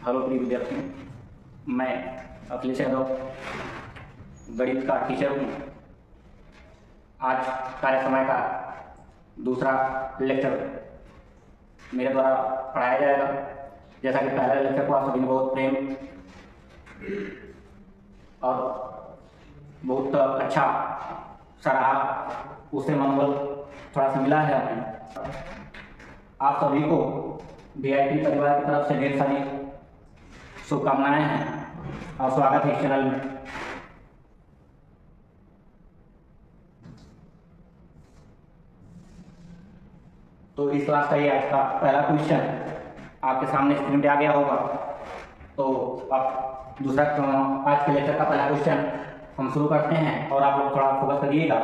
Hello प्रिय विद्यार्थियों, मैं अखिलेश यादव गणित का टीचर हूँ। आज कार्य समय का दूसरा लेक्चर मेरे द्वारा पढ़ाया जाएगा। जैसा कि पहले लेक्चर को आप सभी ने बहुत प्रेम और बहुत अच्छा सराहा, उससे मनोबल थोड़ा सा मिला है हमें। आप सभी को VIP परिवार की तरफ से ढेर सारी शुभकामनाएं हैं और स्वागत है इस चैनल में। तो इस क्लास का ये आज का पहला क्वेश्चन आपके सामने स्क्रीन पे आ गया होगा। तो आप दूसरा आज के लेक्चर का पहला क्वेश्चन हम शुरू करते हैं और आप लोग थोड़ा फोकस करिएगा।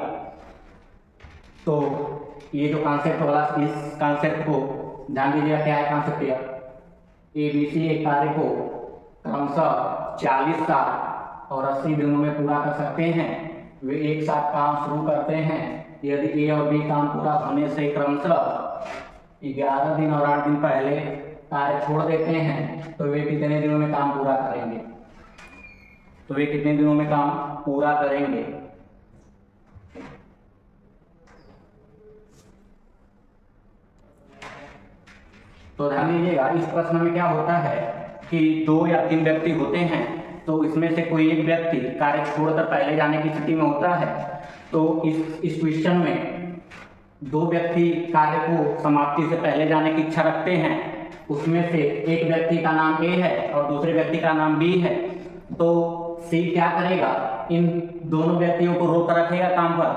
तो ये जो कॉन्सेप्ट वाला, इस कॉन्सेप्ट को ध्यान दीजिएगा। क्या है कॉन्सेप्ट? ABC एक कार्य को क्रमशः 40 साल और 80 दिनों में पूरा कर सकते हैं। वे एक साथ काम शुरू करते हैं। यदि A और B काम पूरा होने से क्रमशः 11 दिन और 8 दिन पहले कार्य छोड़ देते हैं तो वे कितने दिनों में काम पूरा करेंगे? तो ध्यान दीजिएगा, इस प्रश्न में क्या होता है कि 2 या 3 व्यक्ति होते हैं, तो इसमें से कोई एक व्यक्ति कार्य छोड़कर पहले जाने की स्थिति में होता है। तो इस क्वेश्चन में 2 व्यक्ति कार्य को समाप्ति से पहले जाने की इच्छा रखते हैं। उसमें से एक व्यक्ति का नाम A है और दूसरे व्यक्ति का नाम B है। तो C क्या करेगा? इन दोनों व्यक्तियों को रोक कर रखेगा काम पर।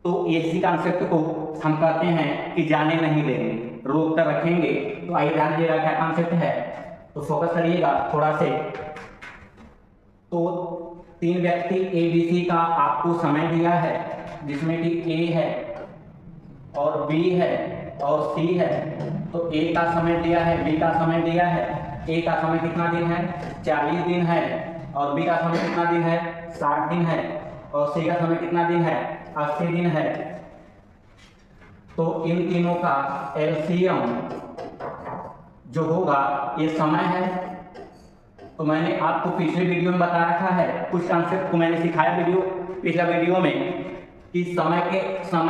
तो इसी कॉन्सेप्ट को हम कहते हैं कि जाने नहीं देंगे, रोक कर रखेंगे। तो आइए ध्यान दीजिएगा क्या कॉन्सेप्ट है, तो फोकस करिएगा थोड़ा से। तो 3 व्यक्ति ABC का आपको समय दिया है, जिसमें कि A है और B है और C है। तो A का समय दिया है, B का समय दिया है। A का समय कितना दिन है? 40 दिन है। और B का समय कितना दिन है? 60 दिन है। और C का समय कितना दिन है? 80 दिन है। तो इन तीनों का LCM जो होगा ये समय है। तो मैंने आपको पिछले वीडियो में बता रखा है, कुछ कॉन्सेप्ट को मैंने सिखाया पिछला वीडियो में कि समय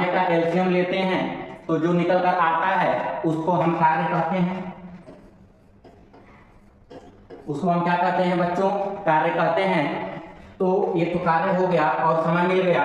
का LCM लेते हैं तो जो निकल कर आता है उसको हम कार्य कहते हैं। उसको हम क्या कहते हैं बच्चों? कार्य कहते हैं। तो ये तो कार्य हो गया और समय मिल गया।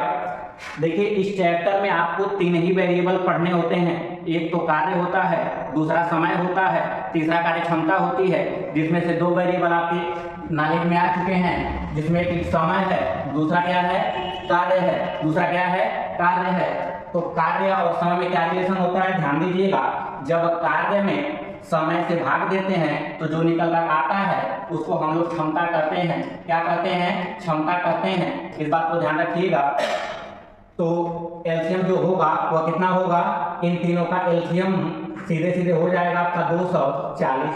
देखिए, इस चैप्टर में आपको 3 ही वेरिएबल पढ़ने होते हैं। एक तो कार्य होता है, दूसरा समय होता है, तीसरा कार्य क्षमता होती है, जिसमें से 2 वेरिएबल आपके नॉलेज में आ चुके हैं, जिसमें एक समय है, दूसरा क्या है? कार्य है। दूसरा क्या है? कार्य है। तो कार्य और समय में क्या रिलेशन होता है? ध्यान दीजिएगा, जब कार्य में समय से भाग देते हैं तो जो निकल कर आता है उसको हम लोग क्षमता कहते हैं। क्या कहते हैं? क्षमता कहते हैं। इस बात को ध्यान रखिएगा। तो LCM जो होगा वह कितना होगा? इन तीनों का LCM सीधे सीधे हो जाएगा आपका 240।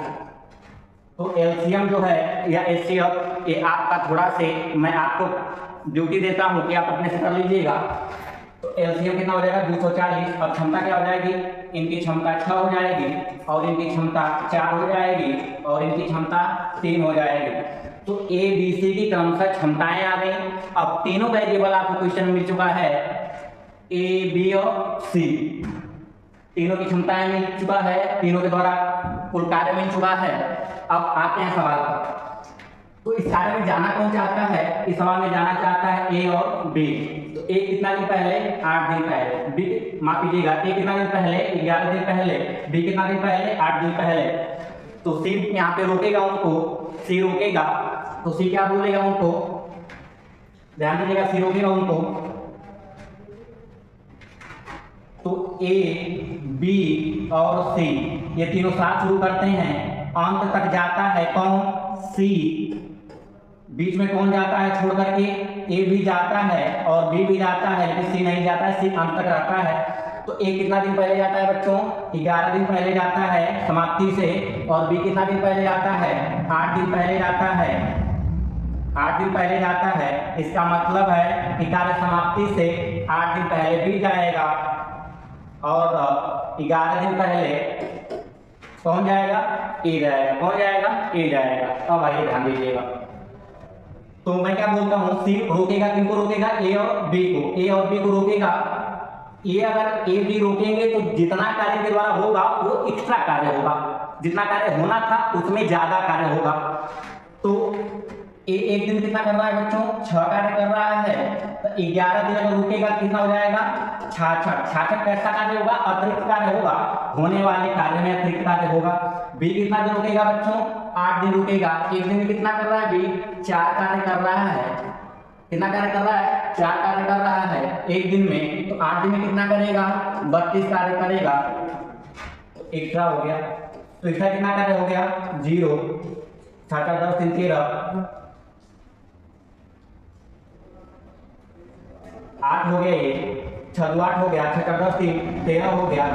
तो LCM जो है या HCF, ये आपका थोड़ा से मैं आपको ड्यूटी देता हूँ कि आप अपने से कर लीजिएगा। तो LCM कितना हो जाएगा? 240। और क्षमता क्या हो जाएगी? इनकी क्षमता 6 हो जाएगी और इनकी क्षमता 4 हो जाएगी और इनकी क्षमता 3 हो जाएगी। तो ABC की क्रमशः क्षमताएं आ गई। अब तीनों वेरिएबल आपको क्वेश्चन में मिल चुका है, A, B और C। तीनों की क्षमताएं मिल चुका है, तीनों के द्वारा कुल कार्य मिल चुका है। अब आते हैं सवाल पर। तो इस कार्य में जाना कौन चाहता है? इस सवाल में जाना चाहता है A और B। तो A कितना दिन पहले? 8 दिन पहले। B माफ कीजिएगा, A कितना दिन पहले? 11 दिन पहले। B कितना दिन पहले? 8 दिन पहले। तो C यहाँ पे रोकेगा उनको, C रोकेगा। तो C क्या बोलेगा उनको? ध्यान दीजिएगा, C रोकेगा उनको। तो A, B और C ये तीनों साथ शुरू करते हैं, अंत तक जाता है कौन? C। बीच में कौन जाता है छोड़ करके? A भी जाता है और B भी जाता है, लेकिन C नहीं जाता है, C अंत तक रहता है। तो A कितना दिन पहले जाता है बच्चों? 11 दिन पहले जाता है समाप्ति से। और B कितना दिन पहले जाता है? 8 दिन पहले जाता है। 8 दिन पहले जाता है। इसका मतलब है कि कार्य समाप्ति से 8 दिन पहले B जाएगा और 11 दिन पहले कौन जाएगा, ए जाएगा, कौन जाएगा, ए जाएगा। अब आइए ध्यान दीजिएगा, तो मैं क्या बोलता हूँ, सी रोकेगा, किनको रोकेगा, ए और बी को, ए और बी को रोकेगा। ये अगर ए बी रोकेंगे तो जितना कार्य के द्वारा होगा वो एक्स्ट्रा कार्य होगा, जितना कार्य होना था उसमें ज्यादा कार्य होगा। तो ए एक दिन कितना कर रहा है बच्चों, 6 कार्य कर रहा है, तो 11 दिन अगर रुकेगा कितना हो जाएगा, 66। 66 कैसा कार्य होगा, अतिरिक्त कार्य होगा, होने वाले कार्य में अतिरिक्त कार्य होगा। बी कितना दिन रुकेगा बच्चों, 8 दिन रुकेगा। एक दिन में कितना कर रहा है बी, 4 कार्य कर रहा है। कितना कार्य कर रहा है, 4 कार्य कर रहा है एक दिन में। तो 8 दिन में कितना करेगा, 32 कार्य करेगा, एक्स्ट्रा हो गया। तो एक्स्ट्रा कितना कार्य हो गया, 0। 7 10 3 13, 8 हो गया, ये 6 8 हो गया, 6 10 3 13 हो गया,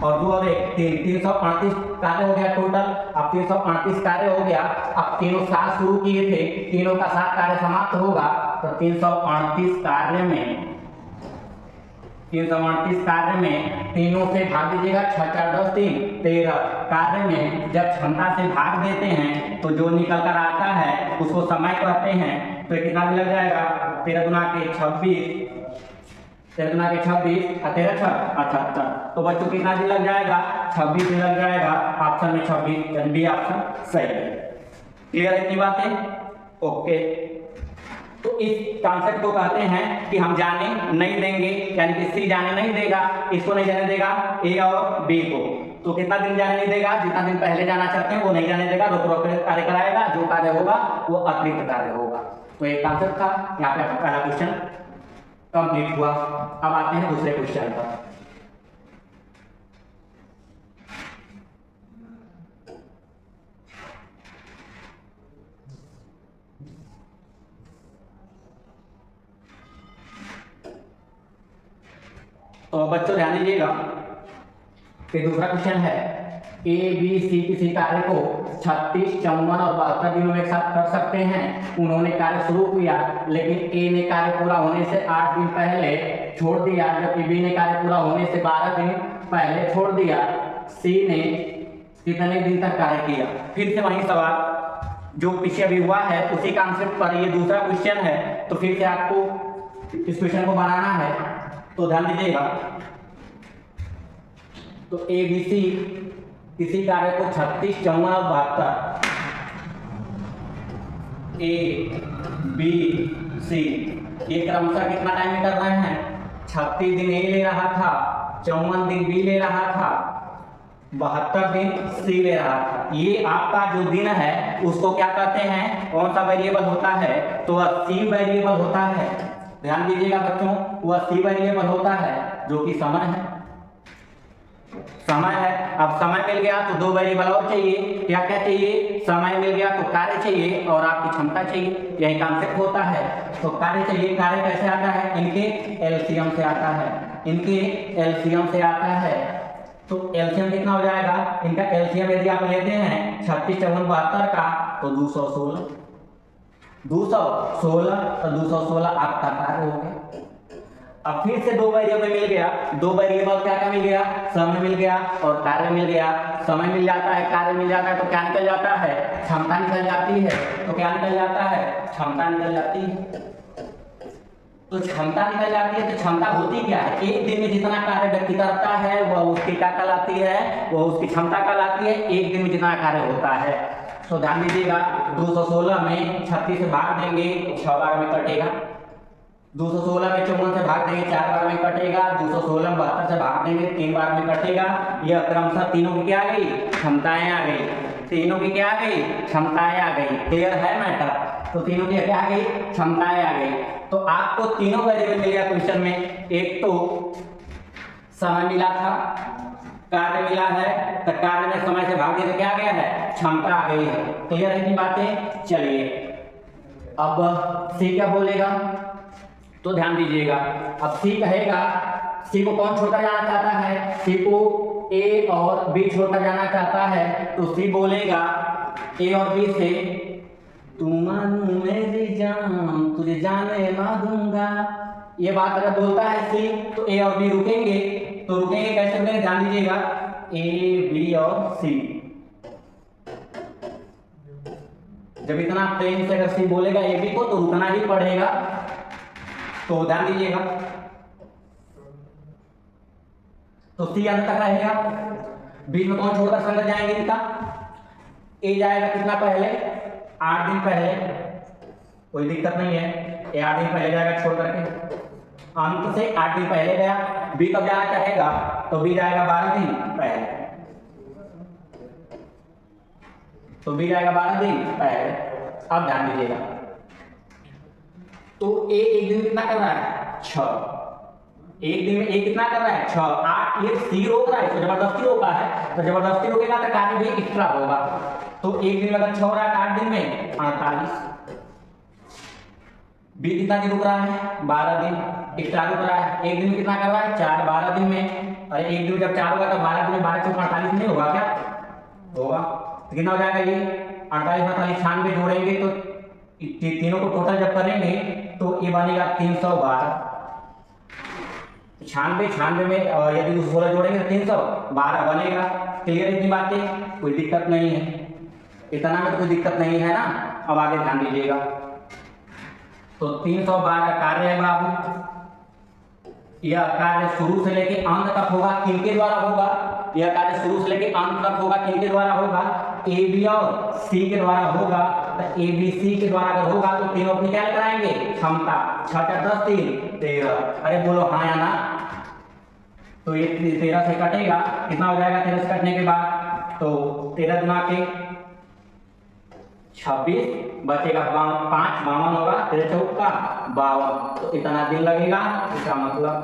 और 2 और 1 3, 338 कार्य हो गया टोटल। अब 338 कार्य हो गया। अब तीनों साथ शुरू किए थे, तीनों का साथ कार्य समाप्त होगा, तो 338 कार्य में 338 कार्य में तीनों से भाग दीजिएगा, 6 4 10 3 13 कार्य में जब क्षमता से भाग देते हैं तो जो निकल कर आता है उसको समय कहते हैं। तो कितना भी लग जाएगा, 13 गुना के 26, 13 गुना के 26 और 13 6 78। तो बच्चों कितना दिन लग जाएगा, 26 दिन लग जाएगा। ऑप्शन में 26 यानी बी ऑप्शन सही है। क्लियर है इतनी बातें, ओके। तो इस कॉन्सेप्ट को कहते हैं कि हम जाने नहीं देंगे, यानी कि सी जाने नहीं देगा, इसको नहीं जाने देगा ए और बी को। तो कितना दिन जाने नहीं देगा, जितना दिन पहले जाना चाहते हैं वो नहीं जाने देगा, रोक कार्य कराएगा, जो कार्य होगा वो अतिरिक्त कार्य होगा। तो एक कॉन्सेप्ट था, यहाँ पे आपका पहला क्वेश्चन कंप्लीट हुआ। अब आते हैं दूसरे क्वेश्चन पर। तो बच्चों ध्यान दीजिएगा कि दूसरा क्वेश्चन है, ए बी सी किसी कार्य को 36 54 और 72 दिनों में एक साथ कर सकते हैं। उन्होंने कार्य शुरू किया, लेकिन ए ने कार्य पूरा होने से 8 दिन पहले छोड़ दिया, जबकि बी ने कार्य पूरा होने से 12 दिन पहले छोड़ दिया। सी ने कितने दिन तक कार्य किया। फिर से वही सवाल जो पीछे अभी हुआ है उसी कॉन्सेप्ट पर ये दूसरा क्वेश्चन है। तो फिर से आपको इस क्वेश्चन को बनाना है, तो ध्यान दीजिएगा। तो ए बी सी किसी कार्य को 36 54 और 72, ए बी सी ये क्रमशः कितना टाइम में कर रहे हैं, 36 दिन ए ले रहा था, 54 दिन बी ले रहा था, 72 दिन सी ले रहा था। ये आपका जो दिन है उसको क्या कहते हैं, कौन सा वेरिएबल होता है, तो वह सी वेरिएबल होता है। ध्यान दीजिएगा बच्चों, वह सी वेरिएबल होता है जो कि समय है, समय है। अब समय मिल गया तो 2 वेरिएबल और चाहिए, क्या क्या चाहिए, समय मिल गया तो कार्य चाहिए और आपकी क्षमता चाहिए, यही कॉन्सेप्ट होता है। तो कार्य चाहिए, कार्य कैसे आता है, इनके एलसीएम से आता है, इनके एलसीएम से आता है। तो एलसीएम कितना हो जाएगा, इनका एलसीएम यदि आप लेते हैं 36 54 72 का तो 216 और 216 आपका कार्य हो गया। अब फिर से 2 वेरिएबल मिल गया, 2 वेरिएबल क्या क्या मिल गया, समय मिल गया और कार्य मिल गया। समय मिल जाता है, कार्य मिल जाता है, तो क्या निकल जाता है, क्षमता निकल जाती है। तो क्या निकल जाता है, क्षमता निकल जाती है। तो क्षमता निकल जाती है, तो क्षमता होती क्या है, एक दिन में जितना कार्य व्यक्ति करता है वह उसकी क्या कहलाती है, वह उसकी क्षमता कहलाती है, एक दिन में जितना कार्य होता है। तो ध्यान दीजिएगा, 216 में 36 से भाग देंगे 6 बार में कटेगा, 216 में 54 से भाग देंगे 4 बार में कटेगा, 216 में 72 से भाग देंगे 3 बार में कटेगा। यह क्रमशः तीनों की क्या आ गई, क्षमताएं आ गई, तीनों की क्या आ गई, क्षमताएं आ गई। क्लियर है मैटर, तो तीनों की क्या आ गई, क्षमताएं आ गई। तो आपको तीनों वेरिएबल मिल गया क्वेश्चन में, एक तो समय मिला था, कार्य मिला है, तो कार्य में समय से भाग दिया तो क्या आ गया है, क्षमता आ गई है। क्लियर है इतनी बातें, चलिए अब सी क्या बोलेगा, तो ध्यान दीजिएगा। अब सी कहेगा, सी को कौन छोड़कर जाना चाहता है, सी को ए और बी छोड़कर जाना चाहता है। तो सी बोलेगा ए और बी से, तुम मानू मेरी जान तुझे जाने ना दूंगा। ये बात अगर बोलता है सी तो ए और बी रुकेंगे, तो रुकेंगे कैसे रुकेंगे, ध्यान दीजिएगा, ए बी और सी जब इतना प्रेम से अगर सी बोलेगा ए बी को तो रुकना ही पड़ेगा, तो ध्यान दीजिएगा। तो सी अंत तक रहेगा, बीच में कौन छोड़कर संगत जाएंगे इनका, ए जाएगा कितना पहले, 8 दिन पहले, कोई दिक्कत नहीं है, ए 8 दिन पहले जाएगा छोड़ करके, अंत से 8 दिन पहले गया। बी कब जाना चाहेगा तो बी जाएगा 12 दिन पहले, तो बी जाएगा 12 दिन पहले। अब ध्यान दीजिएगा, तो ए एक दिन कितना कर रहा है 6, एक दिन में ए कितना कर रहा है 6, 8, ये सी रोक रहा है, इसको जबरदस्ती रोका है, तो जबरदस्ती रोकेगा तो कार्य भी एक्स्ट्रा होगा। तो एक दिन में अगर 6 हो रहा है 8 दिन में 48। बी कितना दिन रुक रहा है 12 दिन एक्स्ट्रा रुक रहा है, एक दिन में कितना कर रहा है 4, 12 दिन में, अरे एक दिन में जब 4 होगा तो 12 दिन में 12 4 48 नहीं होगा क्या, होगा। तो कितना हो जाएगा ये 48 48 96 जोड़ेंगे तो तीनों को टोटल जब करेंगे तो ये बनेगा 312। 96 में यदि 16 जोड़ेंगे तो 312 बनेगा। क्लियर इतनी बातें, कोई दिक्कत नहीं है, इतना में तो कोई दिक्कत नहीं है ना। अब आगे ध्यान दीजिएगा, तो 312 कार्य है बाबू, यह कार्य शुरू से लेके अंत तक होगा, किनके द्वारा होगा, यह कार्य शुरू से लेके अंत तक होगा, किनके द्वारा होगा, ए बी और सी के द्वारा होगा। तो ए बी सी के द्वारा अगर होगा तो तीनों अपनी क्या कराएंगे क्षमता, 6 4 10 3 13, अरे बोलो हाँ या ना। तो ये 13 से कटेगा, कितना हो जाएगा 13 से कटने के बाद, तो 13 गुना के 26 बचेगा 5 52 होगा, 13 चौका 52, तो इतना दिन लगेगा। इसका मतलब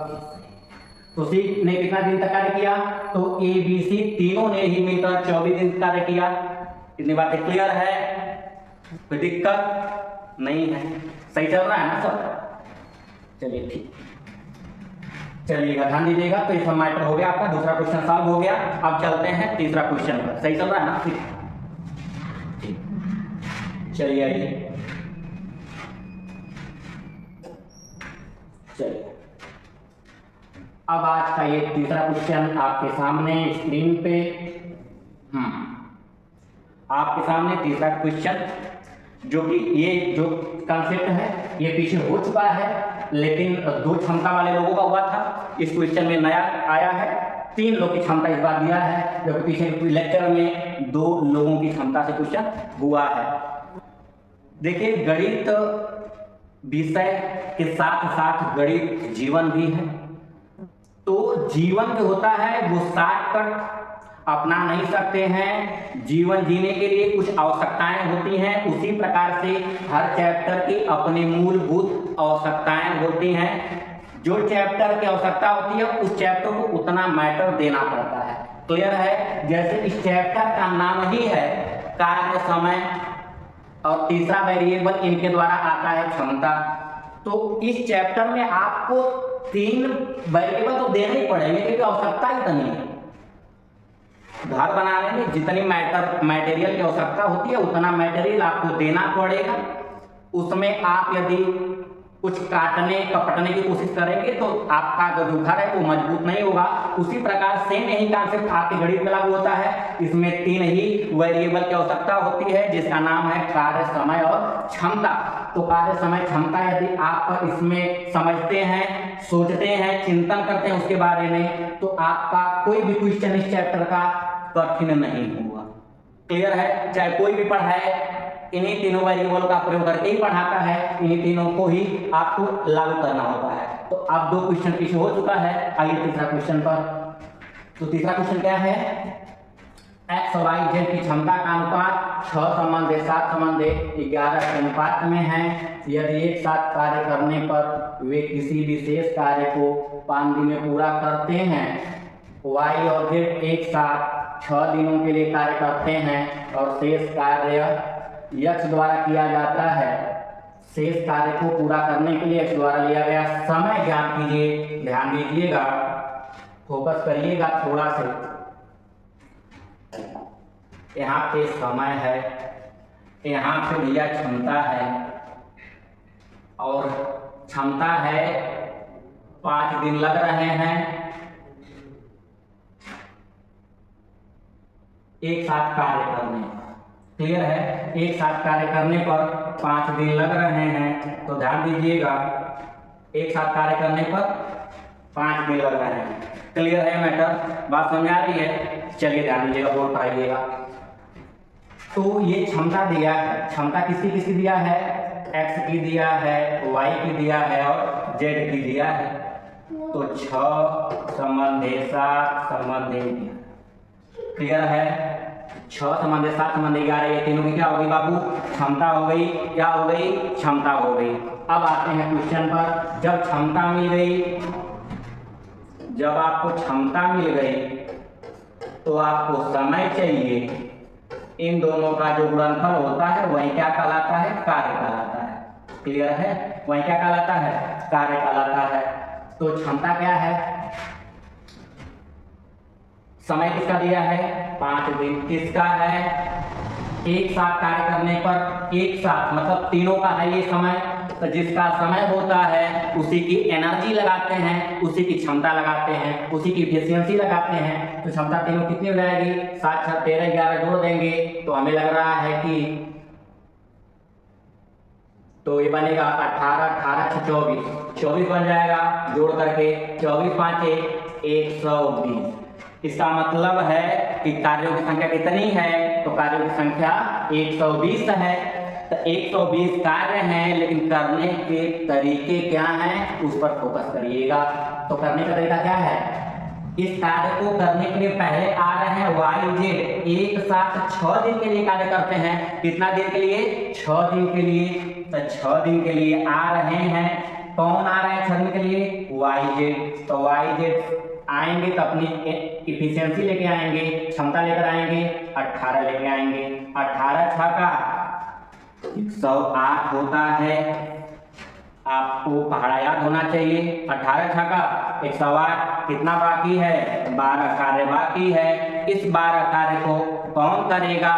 तो सी ने कितना दिन तक कार्य किया, तो ए बी सी तीनों ने ही मिलकर 24 दिन कार्य किया। इतनी बातें क्लियर है, कोई दिक्कत नहीं है, सही चल रहा है ना सब। चलिए ठीक, चलिएगा ध्यान दीजिएगा। तो ये सब मैटर हो गया आपका, दूसरा क्वेश्चन सॉल्व हो गया। अब चलते हैं तीसरा क्वेश्चन पर, सही चल रहा है ना ठीक। चलिए आइए, चलिए अब आज का ये तीसरा क्वेश्चन आपके सामने स्क्रीन पे, आपके सामने तीसरा क्वेश्चन, जो कि ये जो कॉन्सेप्ट है ये पीछे हो चुका है, लेकिन 2 क्षमता वाले लोगों का हुआ था, इस क्वेश्चन में नया आया है, 3 लोग की क्षमता इस बार दिया है, जबकि पीछे लेक्चर में 2 लोगों की क्षमता से क्वेश्चन हुआ है। देखिए गणित विषय के साथ साथ गणित जीवन भी है, तो जीवन जो होता है वो शॉर्टकट अपना नहीं सकते हैं, जीवन जीने के लिए कुछ आवश्यकताएं होती हैं, उसी प्रकार से हर चैप्टर की अपनी मूलभूत आवश्यकताएं होती हैं। जो चैप्टर की आवश्यकता होती है उस चैप्टर को उतना मैटर देना पड़ता है। क्लियर है, जैसे इस चैप्टर का नाम ही है कार्य समय, और तीसरा वेरिएबल इनके द्वारा आता है क्षमता। तो इस चैप्टर में आपको 3 वेरिएबल तो देने ही पड़ेंगे, क्योंकि आवश्यकता इतनी है। घर बनाने में जितनी मटेरियल की आवश्यकता होती है उतना मटेरियल आपको देना पड़ेगा। उसमें आप यदि कुछ काटने कपटने की कोशिश करेंगे तो आपका जो घर है वो मजबूत नहीं होगा। उसी प्रकार सेम यही कॉन्सेप्ट आपके गणित में लागू होता है। इसमें 3 ही वेरिएबल की आवश्यकता होती है, जिसका नाम है कार्य, समय और क्षमता। तो कार्य, समय, क्षमता यदि आप इसमें समझते हैं, सोचते हैं, चिंतन करते हैं उसके बारे में, तो आपका कोई भी क्वेश्चन इस चैप्टर का कठिन नहीं होगा। क्लियर है, चाहे कोई भी पढ़ाए इन्हीं तीनों वेरिएबल का प्रयोग करके ही पढ़ाता है, इन्हीं तीनों को ही आपको लागू करना होता है। तो अब 2 क्वेश्चन पीछे हो चुका है, आइए तीसरा क्वेश्चन पर। तो तीसरा क्वेश्चन क्या है, एक्स वाई जेड की क्षमता का अनुपात 6:7:11 के अनुपात में है। यदि एक साथ कार्य करने पर वे किसी विशेष कार्य को 5 दिन में पूरा करते हैं, वाई और जेड एक साथ 6 दिनों के लिए कार्य करते हैं और शेष कार्य यक्ष द्वारा किया जाता है। शेष कार्य को पूरा करने के लिए यक्ष द्वारा लिया गया समय ज्ञात कीजिए। ध्यान दीजिएगा, फोकस करिएगा थोड़ा से। यहाँ पे समय है, यहाँ पे भैया क्षमता है, और क्षमता है 5 दिन लग रहे हैं एक साथ कार्य करने। क्लियर है। एक साथ कार्य करने पर 5 दिन लग रहे हैं, तो ध्यान दीजिएगा, एक साथ कार्य करने पर 5 दिन लग रहे हैं। क्लियर है मैटर, बात समझ आ रही है। चलिए ध्यान दीजिएगा, बोर्ड पढ़ाइएगा। तो ये क्षमता दिया है, क्षमता किसकी किसकी दिया है, x की दिया है, y की दिया है और z की दिया है। तो 6 संबंधे 7 संबंधे 11। क्लियर है। 6 संबंधे 7 संबंधे 11, ये तीनों की क्या हो गई बाबू, क्षमता हो गई। क्या हो गई, क्षमता हो गई। अब आते हैं क्वेश्चन पर। जब क्षमता मिल गई, जब आपको क्षमता मिल गई तो आपको समय चाहिए। इन दोनों का जो गुणनफल होता है वही क्या कहलाता है, कार्य कहलाता है। क्लियर है, वही क्या कहलाता है, कार्य कहलाता है। तो क्षमता क्या है, समय किसका दिया है, 5 दिन। किसका है, एक साथ कार्य करने पर, एक साथ मतलब तीनों का है ये समय। तो जिसका समय होता है उसी की एनर्जी लगाते हैं, उसी की क्षमता लगाते हैं, उसी की एफिशिएंसी लगाते हैं। तो क्षमता तीनों कितनी हो जाएगी, 7 6 13 11 जोड़ देंगे तो हमें लग रहा है कि, तो ये बनेगा 18 18 6 24, 24 बन जाएगा जोड़ करके। 24 5 120। इसका मतलब है कि कार्यों की संख्या कितनी है, तो कार्यों की संख्या 120 है। तो 120 कार्य हैं, लेकिन करने के तरीके क्या हैं उस पर फोकस करिएगा। तो करने का तरीका क्या है, इस कार्य को करने के लिए पहले आ रहे हैं y z, एक साथ 6 दिन के लिए कार्य करते हैं। कितना दिन के लिए, 6 दिन के लिए। तो 6 दिन के लिए आ रहे हैं, कौन आ रहे हैं 6 दिन के लिए, y z। तो y z आएंगे तो अपनी इफिशियंसी लेके आएंगे, क्षमता लेकर आएंगे, 18 लेके आएंगे। 18 6 का 108 होता है। आपको पहाड़ा याद होना चाहिए। 18 6 का 108, कितना बाकी है, 12 कार्य बाकी है। इस 12 कार्य को कौन करेगा,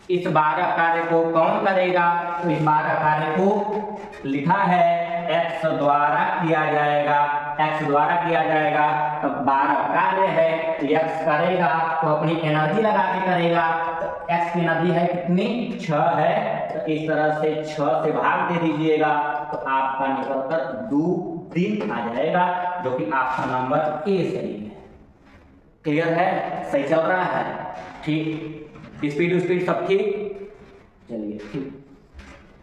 इस 12 कार्य को कौन करेगा, तो इस 12 कार्य को लिखा है x द्वारा किया जाएगा, x द्वारा किया जाएगा। तो 12 कार्य है, x करेगा तो अपनी एनर्जी लगा के करेगा। तो x की एनर्जी है कितनी, 6 है। तो इस तरह से 6 से भाग दे दीजिएगा तो आपका निकल कर 2 दिन आ जाएगा, जो कि आपका नंबर ए सही है। क्लियर है, सही चल रहा है, ठीक, स्पीड सब ठीक। चलिए ठीक,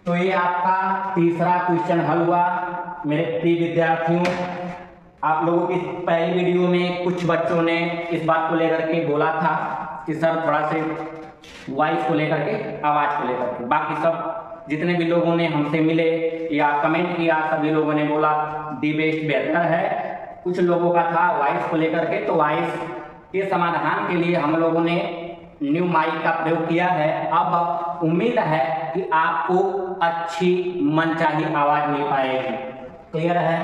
तो ये आपका तीसरा क्वेश्चन हल हुआ। मेरे प्रिय विद्यार्थियों, आप लोगों की पहली वीडियो में कुछ बच्चों ने इस बात को लेकर के बोला था कि सर थोड़ा से वॉइस को लेकर के, आवाज़ को लेकर के, बाकी सब जितने भी लोगों ने हमसे मिले या कमेंट किया सभी लोगों ने बोला दी बेस्ट बेहतर है। कुछ लोगों का था वॉइस को लेकर के, तो वॉइस के समाधान के लिए हम लोगों ने न्यू माइक का प्रयोग किया है। अब उम्मीद है कि आपको अच्छी मनचाही आवाज मिल पाएगी। क्लियर है,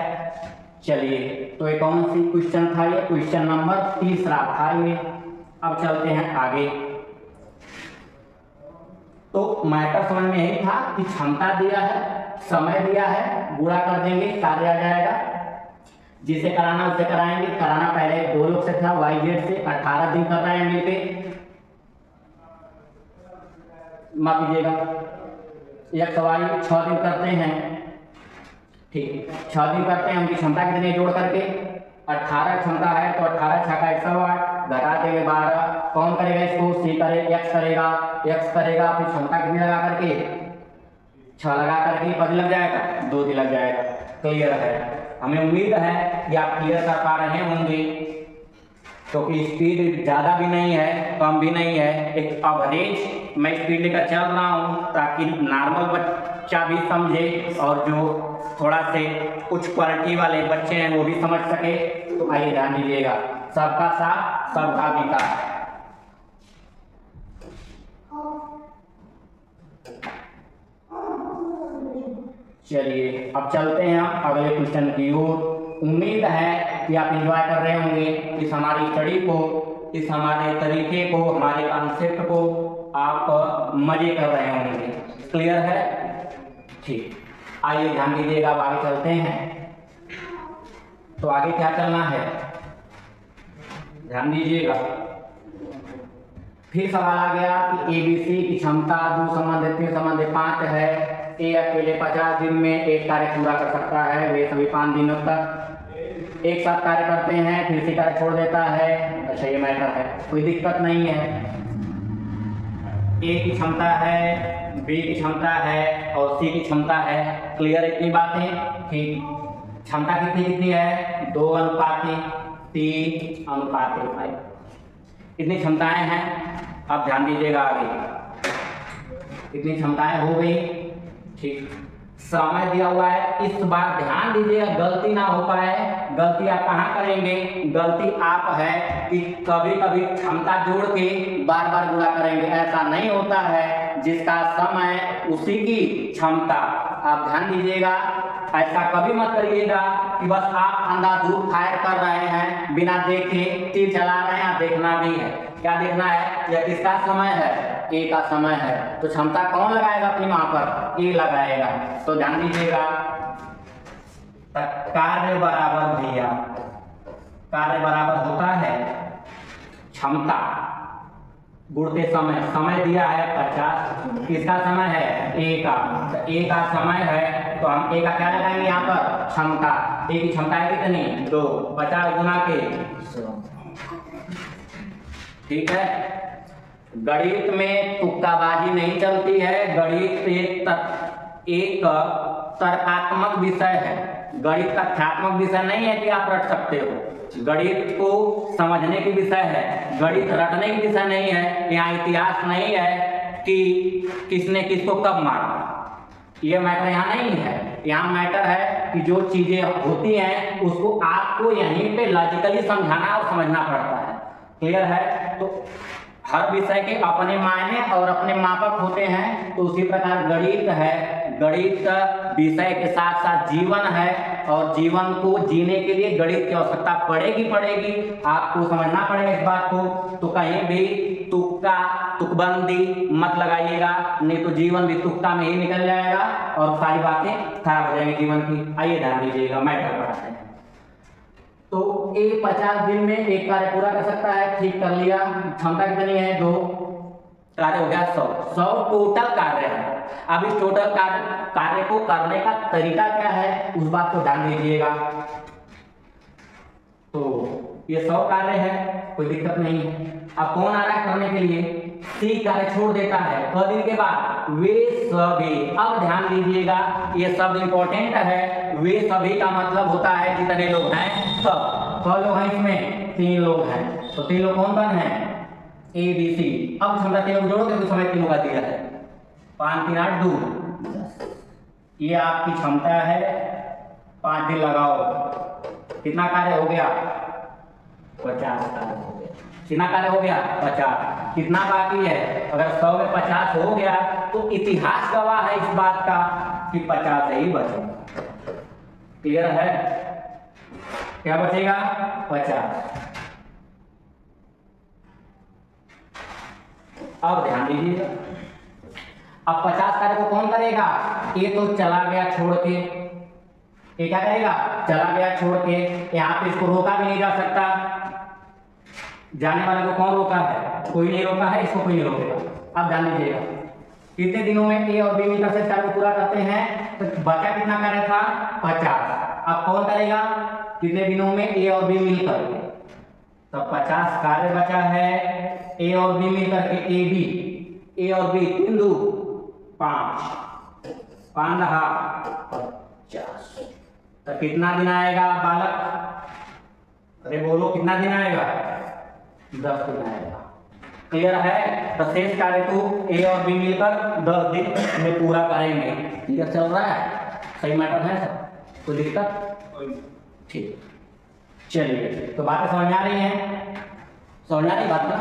चलिए, तो ये कौन सी क्वेश्चन था, ये क्वेश्चन नंबर तीसरा था ये। अब चलते हैं आगे। तो मैटर समझ में यही था कि क्षमता दिया है, समय दिया है, गुणा कर देंगे कार्य आ जाएगा, जिसे कराना उसे कराएंगे। कराना पहले 2 लोग से था, वाई जेड से 18 दिन कर रहे हैं मिलके, माफ कीजिएगा, एक सवाल 6 दिन करते हैं, ठीक, 6 दिन करते हैं। उनकी क्षमता कितनी जोड़ करके 18 क्षमता है, तो 18 6 का 108 घटा देंगे 12। कौन करेगा इसको, सी करे, x करेगा, x करेगा, फिर क्षमता कितनी लगा करके 6 लगा करके 5 लग जाएगा, 2 दिन लग जाएगा। क्लियर है, हमें उम्मीद है कि आप क्लियर कर पा रहे होंगे, क्योंकि स्पीड ज़्यादा भी नहीं है कम भी नहीं है, एक एवरेज मैं स्पीड लेकर चल रहा हूँ ताकि नॉर्मल बच्चा भी समझे और जो थोड़ा से उच्च क्वालिटी वाले बच्चे हैं वो भी समझ सके। तो आइए ध्यान दीजिएगा, सबका साथ सबका विकास। चलिए अब चलते हैं अगले क्वेश्चन की ओर। उम्मीद है कि आप एंजॉय कर रहे होंगे इस हमारी स्टडी को, इस हमारे तरीके को, हमारे कॉन्सेप्ट को आप मजे कर रहे होंगे। क्लियर है, ठीक, आइए ध्यान दीजिएगा, अब आगे चलते हैं। तो आगे क्या करना है, ध्यान दीजिएगा। फिर सवाल आ गया कि एबीसी की क्षमता 2 संबंधित 3 संबंधित 5 है। ए अकेले 50 दिन में एक कार्य पूरा कर सकता है, वे सभी 5 दिनों तक एक साथ कार्य करते हैं, फिर से कार्य छोड़ देता है। अच्छा ये मैटर है, कोई दिक्कत नहीं है। ए की क्षमता है, बी की क्षमता है और सी की क्षमता है। क्लियर इतनी बातें? ठीक। क्षमता कितनी कितनी है? 2:3:5 इतनी क्षमताएं हैं। अब ध्यान दीजिएगा आगे, इतनी क्षमताएं हो गई। ठीक, समय दिया हुआ है। इस बार ध्यान दीजिएगा, गलती ना हो पाए। गलती आप कहाँ करेंगे? गलती आप है कि कभी कभी क्षमता जोड़ के बार बार गुणा करेंगे, ऐसा नहीं होता है। जिसका समय उसी की क्षमता। आप ध्यान दीजिएगा, ऐसा कभी मत करिएगा कि बस आप अंधाधुंध फायर कर रहे हैं, बिना देखे तीर चला रहे हैं। देखना भी है, क्या देखना है? यह किसका समय है? ए का समय है। तो क्षमता कौन लगाएगा अपनी वहां पर? ए लगाएगा। तो ध्यान दीजिएगा, कार्य बराबर भैया, कार्य बराबर होता है क्षमता गुणते समय। समय दिया है 50, किसका समय है? ए का। तो ए का समय है, तो हम ए का क्या लगाएंगे यहाँ पर? क्षमता। ए की क्षमता है कितनी? 2, 50 गुना के 100। ठीक है, गणित में तुक्काबाजी नहीं चलती है। गणित एक तर्कात्मक विषय है। गणित तथ्यात्मक विषय नहीं है कि आप रट सकते हो। गणित को समझने की विषय है, गणित रटने की विषय नहीं है। यहाँ इतिहास नहीं है कि किसने किसको कब मारा, ये मैटर यहाँ नहीं है। यहाँ मैटर है कि जो चीजें होती हैं उसको आपको यहीं पे लॉजिकली समझाना और समझना पड़ता है। क्लियर है? तो हर विषय के अपने मायने और अपने मापक होते हैं। तो उसी प्रकार गणित है, गणित विषय के साथ साथ जीवन है, और जीवन को जीने के लिए गणित की आवश्यकता पड़ेगी। आपको समझना पड़ेगा इस बात को। तो कहीं भी तुक्का तुकबंदी मत लगाइएगा, नहीं तो जीवन भी तुक्का में ही निकल जाएगा और सारी बातें खराब हो जाएंगी जीवन की। आइए ध्यान दीजिएगा, मैटर बढ़ाते हैं। तो ए 50 दिन में एक कार्य पूरा कर सकता है। ठीक, कर लिया। क्षमता कितनी है? 2। कार्य हो गया 100 टोटल कार्य है। अब इस टोटल कार्य को करने का तरीका क्या है, उस बात को ध्यान दीजिएगा। तो ये 100 कार्य है, कोई दिक्कत नहीं है। अब कौन आ रहा है करने के लिए? सी कार्य छोड़ देता है। 100 दिन के बाद वे सभी। अब ध्यान दीजिएगा, ये शब्द इंपॉर्टेंट है। वे सभी का मतलब होता है जितने लोग हैं सब। 100 लोग हैं इसमें, 3 लोग हैं। तो 3 लोग कौन कौन हैं? A B C. अब क्षमता 3 लोग जोड़ोगे तो समय 3 का दिया है। 5 3 8 2 10। ये आपकी क्षमता है। 5 दिन लगाओ, कितना कार्य हो गया? 50 कार्य हो गया। कितना कार्य हो गया? 50। कितना बाकी है? अगर 100 में 50 हो गया तो इतिहास गवाह है इस बात का कि 50 ही बचेगा। क्लियर है? क्या बचेगा? 50। अब ध्यान दीजिए, अब 50 कार्य को कौन करेगा? ये तो चला गया छोड़ के। ये क्या करेगा? चला गया छोड़ के। यहाँ पे इसको रोका भी नहीं जा सकता। जाने वाले को कौन रोका है? कोई नहीं रोका है, इसको कोई नहीं रोकेगा। अब ध्यान दीजिएगा, कितने दिनों में ए और बी मिलकर से कार्य को पूरा करते हैं? तो बचा कितना कार्य था? 50। अब कौन करेगा? कितने दिनों में ए और बी मिलकर? तो 50 कार्य बचा है। ए और बी मिलकर के ए बी, ए और बी 3 2 5, 5 रहा 50। तो कितना दिन आएगा बालक? अरे बोलो, कितना दिन आएगा? 10 दिन आएगा। क्लियर है? तो शेष कार्य को ए और बी मिलकर 10 दिन में पूरा करेंगे। क्लियर चल रहा है? सही मैटर है सब? कोई दिक्कत? ठीक, चलिए। तो बातें समझ आ रही हैं? समझ आ रही बात ना?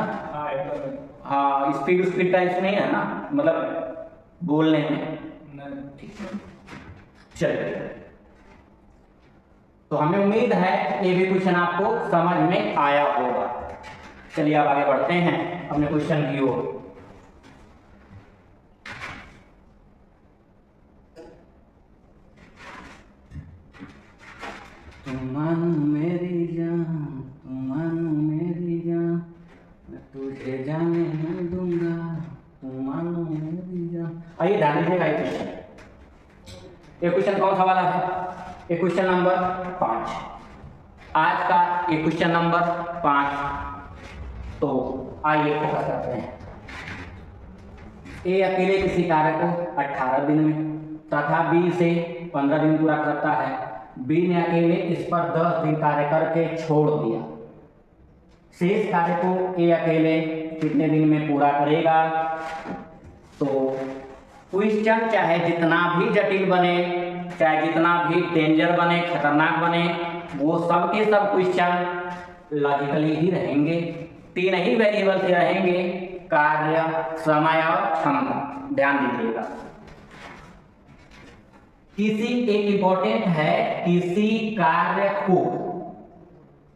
हाँ, स्पीड का इशू नहीं है ना, मतलब बोलने में। ठीक, चलिए। तो हमें उम्मीद है ये भी क्वेश्चन आपको समझ में आया होगा। चलिए अब आगे बढ़ते हैं अपने क्वेश्चन की ओर। तुम मानो मेरी जान, तुम मानो मेरी जान, मैं तुझे जाने आइए ध्यान दीजिएगा ये क्वेश्चन कौन सा वाला है? ये क्वेश्चन नंबर 5 आज का, ये क्वेश्चन नंबर 5। तो आइए फोकस करते हैं। ए अकेले किसी कार्य को 18 दिन में तथा बी से 15 दिन पूरा करता है। बी ने अकेले इस पर 10 दिन कार्य करके छोड़ दिया। शेष कार्य को ए अकेले कितने दिन में पूरा करेगा? तो क्वेश्चन चाहे जितना भी जटिल बने, चाहे जितना भी डेंजर बने, खतरनाक बने, वो सब के सब क्वेश्चन लॉजिकली ही रहेंगे। 3 ही वेरिएबल से रहेंगे, कार्य, समय और क्षमता। ध्यान दीजिएगा। किसी एक इंपॉर्टेंट है, किसी कार्य को,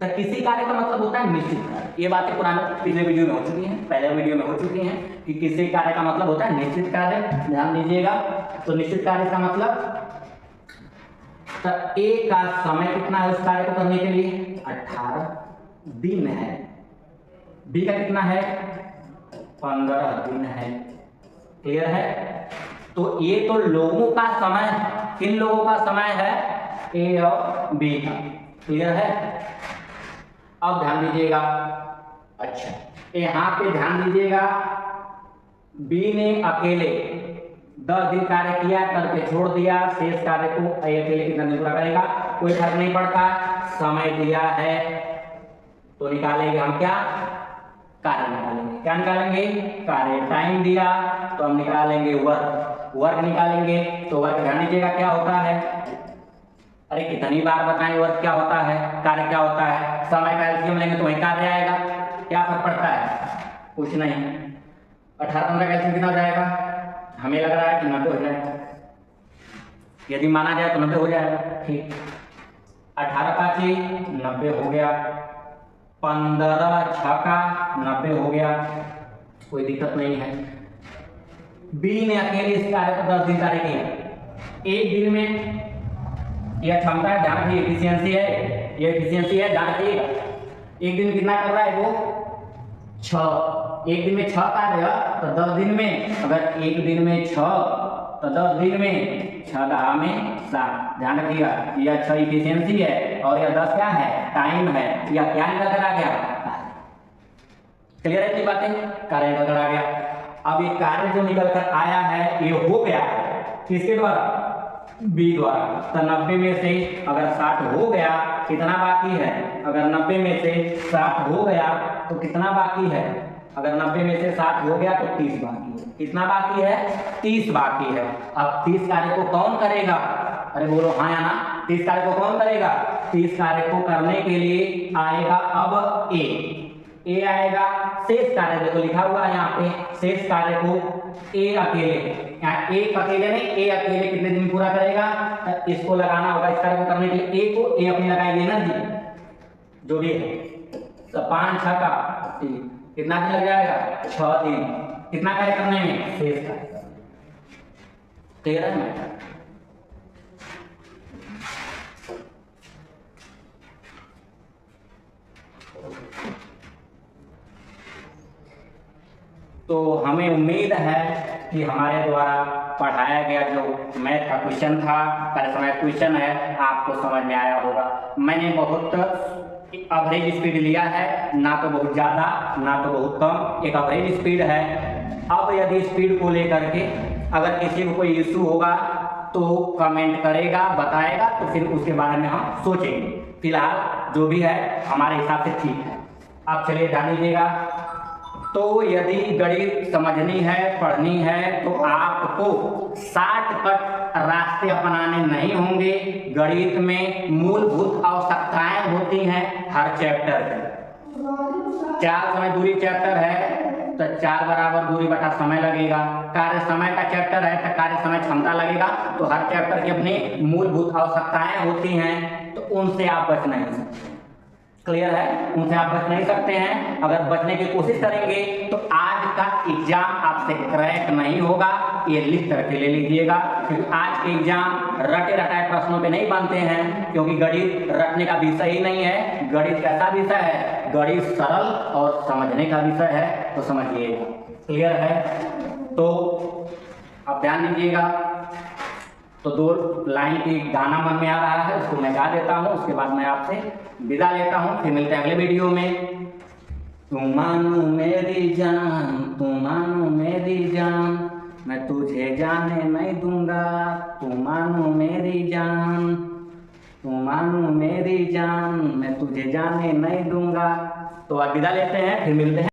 तो किसी कार्य का मतलब होता है निश्चित कार्य। ये बातें पुराने पिछले वीडियो में हो चुकी हैं, पहले वीडियो में हो चुकी हैं कि किसी कार्य का मतलब होता है निश्चित कार्य। ध्यान दीजिएगा। तो निश्चित कार्य का मतलब तो ए का समय कितना है उस कार्य को करने के लिए? 18 दिन है। बी का कितना है? 15 दिन है। क्लियर है? तो ये तो लोगों का समय, किन लोगों का समय है? ए और बी का। क्लियर है? अब ध्यान दीजिएगा। अच्छा, यहां पे ध्यान दीजिएगा। बी ने अकेले 10 दिन कार्य किया, करके छोड़ दिया। शेष कार्य को ए अकेले कितना दिन पूरा करेगा? कोई फर्क नहीं पड़ता, समय दिया है तो निकालेंगे हम क्या? कार्य निकालेंगे। क्या निकालेंगे? कार्य। टाइम दिया तो हम निकालेंगे वर्क। वर्क निकालेंगे तो वर्क, ध्यान दीजिएगा क्या होता है? अरे कितनी बार बताएं वर्क क्या होता है, कार्य क्या होता है? समय का एलसीएम लेंगे तो वही कार्य आएगा। क्या फर्क पड़ता है? कुछ नहीं। 18-15 का एलसीएम कितना हो जाएगा? हमें लग रहा है कि 90 हो जाएगा। यदि माना जाए तो 90 हो जाएगा। ठीक, 18 का 90 हो गया, 15 6 का 90 हो गया, कोई दिक्कत नहीं है। बी ने अकेले इस कार्य को 10 दिन कार्य किया। एक दिन में यह क्षमता है, ध्यान रखिए, एफिशिएंसी है, ये एफिशिएंसी है, ध्यान रखिएगा। एक दिन में कितना कर रहा है वो? 6। एक दिन में 6 कार्य, तो 10 दिन में, अगर एक दिन में 6 तो 10 दिन में 6 10 में 7। ध्यान रखिएगा, यह 6 एफिशिएंसी है और यह 10 क्या है? टाइम है। यह क्या निकल कर आ गया? क्लियर है इतनी बातें? कार्य निकल कर आ गया। अब ये कार्य जो निकल कर आया है ये हो गया है किसके द्वारा? बी द्वारा। तो 90 में से अगर 60 हो गया, कितना बाकी है? अगर 90 में से 60 हो गया तो कितना बाकी है? अगर 90 में से 60 हो गया तो 30 बाकी है। कितना बाकी है? 30 बाकी है। अब 30 कार्य को कौन करेगा? अरे बोलो हाँ या ना? 30 कार्य को कौन करेगा? 30 कार्य को करने के लिए आएगा अब ए आएगा। शेष कार्य देखो लिखा हुआ है यहाँ पे, शेष कार्य को ए अकेले, यहाँ ए अकेले नहीं, ए अकेले कितने दिन पूरा करेगा? तो इसको लगाना होगा, इस कार्य को करने के लिए ए को ए अपनी लगाएगी एनर्जी जो भी है। तो 5 6 का कितना दिन लग जाएगा? 6 दिन। कितना कार्य करने में? शेष कार्य। 13 मिनट। तो हमें उम्मीद है कि हमारे द्वारा पढ़ाया गया जो मैथ का क्वेश्चन था, कार्य समय क्वेश्चन है, आपको समझ में आया होगा। मैंने बहुत एवरेज स्पीड लिया है, ना तो बहुत ज़्यादा ना तो बहुत कम, एक एवरेज स्पीड है। अब यदि स्पीड को लेकर के अगर किसी को कोई इशू होगा तो कमेंट करेगा, बताएगा, तो फिर उसके बारे में हम सोचेंगे। फिलहाल जो भी है हमारे हिसाब से ठीक है। अब चलिए ध्यान दीजिएगा। तो यदि गणित समझनी है, पढ़नी है, तो आपको शॉर्टकट रास्ते अपनाने नहीं होंगे। गणित में मूलभूत आवश्यकताएं होती हैं हर चैप्टर की। 4 समय दूरी चैप्टर है तो 4 बराबर दूरी बटा समय लगेगा। कार्य समय का चैप्टर है तो कार्य समय क्षमता लगेगा। तो हर चैप्टर की अपनी मूलभूत आवश्यकताएं होती हैं, तो उनसे आप बच नहीं सकते। क्लियर है? उनसे आप बच नहीं सकते हैं। अगर बचने की कोशिश करेंगे तो आज का एग्जाम आपसे क्रैक नहीं होगा, ये लिख करके ले लीजिएगा। क्योंकि आज के एग्जाम रटे रटाए प्रश्नों पे नहीं बनते हैं, क्योंकि गणित रटने का विषय ही नहीं है। गणित कैसा विषय है? गणित सरल और समझने का विषय है, तो समझिएगा। क्लियर है? तो अब ध्यान दीजिएगा। तो 2 लाइन की गाना मन में आ रहा है, उसको मैं गा देता हूँ, उसके बाद मैं आपसे विदा लेता हूँ। फिर मिलते हैं अगले वीडियो में। तुम मानो मेरी जान, तुम मानो मेरी जान, मैं तुझे जाने नहीं दूंगा। तुम मानो मेरी जान, तुम मानो मेरी जान, मैं तुझे जाने नहीं दूंगा। तो अब विदा लेते हैं, फिर मिलते हैं।